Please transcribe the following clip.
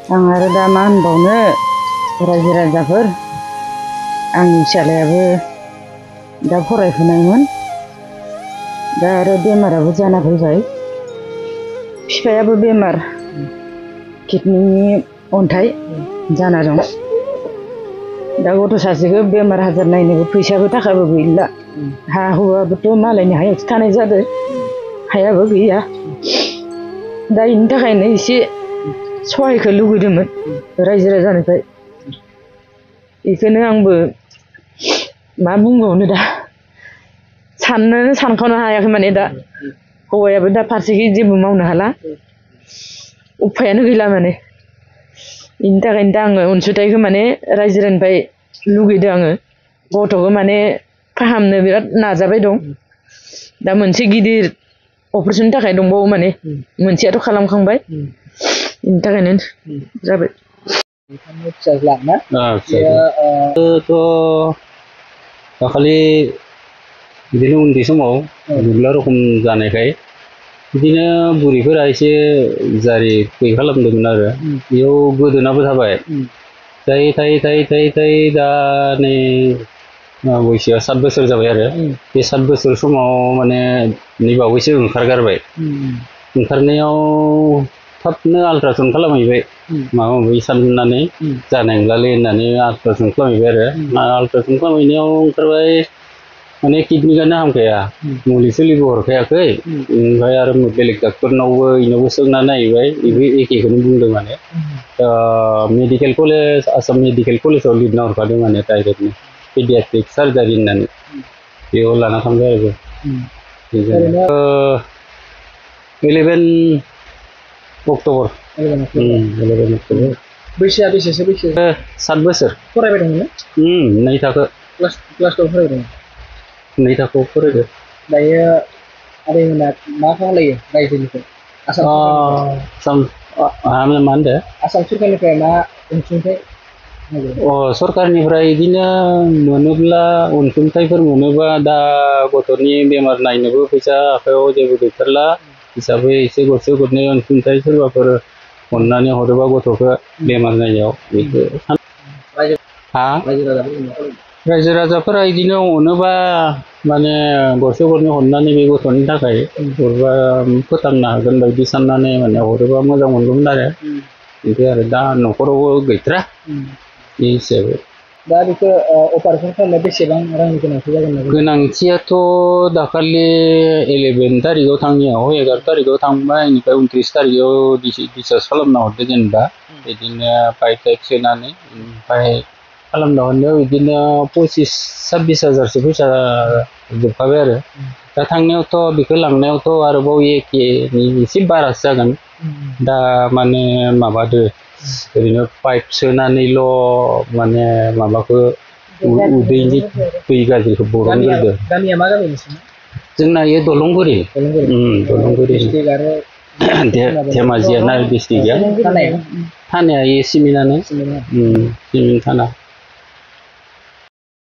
आं आरो दा मा होनबावनो रायजो राजाफोर आंनि फिसालायाबो दा फरायफुनायमोन दा आरो बेमाराबो जाना फैबाय बिफायाबो बेमार किडनिनि अन्थाइ जाना दं दा गथ' सासेखौ बेमार आजार नायनोबो फैसाबो थाखाबो गैला हा हुआबोथ' मालायनि हायावसो थानाय जादों हायाबो गैया दा बेनि थाखायनो एसे सहायखौ लुगैदोंमोन रायजो राजानिफ्राय बेखौनो आंबो मा बुंबावनो दा साननोनो सानख'नो हायाखै माने दा हौवायाबो दा फारसेखै जेबो मावनो हाला उफायानो गैला माने बेनि थाखायनो दा आङो अनसुंथाइखौ माने रायजोनिफ्राय लुगैदों आङो गथ'खौ माने फाहामनो बिराद नाजाबाय दं दा मोनसे गिदिर अपारेशननि थाखाय दंबावो माने मोनसेयाथ' खालामखांबाय बेनि थाखायनो जाबाय फिसाज्ला ना थ' दाखालि बिदिनो उन्दै समाव गुग्ला रखम जानायखाय बिदिनो बुरैफोरा एसे जारि गैयै खालामदोंमोन आरो बेयाव गोदोनाबो थाबाय थायै थायै थायै थायै थायै दा नै बैसोआ 7 बोसोर जाबाय आरो बे 7 बोसोर समाव माने नैबावैसो ओंखारगारबाय ओंखारनायाव थाबनो आल्ट्रासाउन्ड खालामहैबाय माबा माबि साननानै जानाय नंलालै होननानै आल्ट्रासाउन्ड खालामहैबाय आरो आल्ट्रासाउन्ड खालामहैनायाव ओंखारबाय माने किडनिकानो हामखाया मुलि सुलिबो हरखायाखै ओमफ्राय आरो बेलेग डाक्टरनावबो इनावबो सोंना नायहैबाय बेबो एखेखौनो बुंदों माने मेडिकेल कलेज आसाम मेडिकेल कलेजाव लिरना हरखादों माने डाइरेक्टनो पेडियाट्रिक सार्जारि होननानै बेयाव लाना थांबाय आरो 11 अक्ट'बर बैसोआ बेसेसो बैसो 7 बोसोर फरायबाय दंमोन ना 2 थाखो क्लास 2 फरायदों 2 थाखोआव फरायदों दायो आदैमोना मा खालायो रायजोनिफ्राय आसाम मा होनदो आसाम सरकारनिफ्राय मा अनसुंथाइ सरकारनिफ्राय बिदिनो मोनोब्ला अनसुंथाइफोर मोनोबा दा गथ'नि बेमार नायनोबो फैसा आखायाव जेबो गैथारला हिसाबै एसे गरसे गरनै अनसुंथाइ सोरबाफोर अननानै हरोबा गथ'खौ बेमार नायनायाव बेखौ रायजो राजाफोरा बिदिनो अनोबा माने गरसे गरनै हरनानै बे गथ'नि थाखाय हरबा फोथांनो हागोन बायदि साननानै माने हरोबा मोजां मोनगौमोन आरो बिदि आरो दा न'खरावबो गैथारा बे हिसाबै दा बेखौ अपारेशन खालामनो बेसेबां रांनि गोनांथि जागोन गोनांथियाथ' दाखालि 11 तारिखआव थांनायाव 11 तारिखआव थांबाय बेनिफ्राय 29 तारिखआव डिसचार्ज खालामना हरदो जेनेबा बिदिनो पाइप टाइप सोनानै ओमफ्राय खालामना हरनायाव बिदिनो 25-26 हाजारसो फैसा जोबखाबाय आरो दा थांनायावथ' बेखौ लांनायावथ' आरोबाव एखेनि एसे बारासो जागोन दा माने माबादो ओरैनो पाइप सोनानैल' माने माबाखौ उदैनि दै गाज्रिखौ बरनग्रोदो गामिया मा गामि जोंना इयो दलंगुरि धेमाजियानो डिस्ट्रिक्टआ थानाया इयो सिमिनानो सिमिन थाना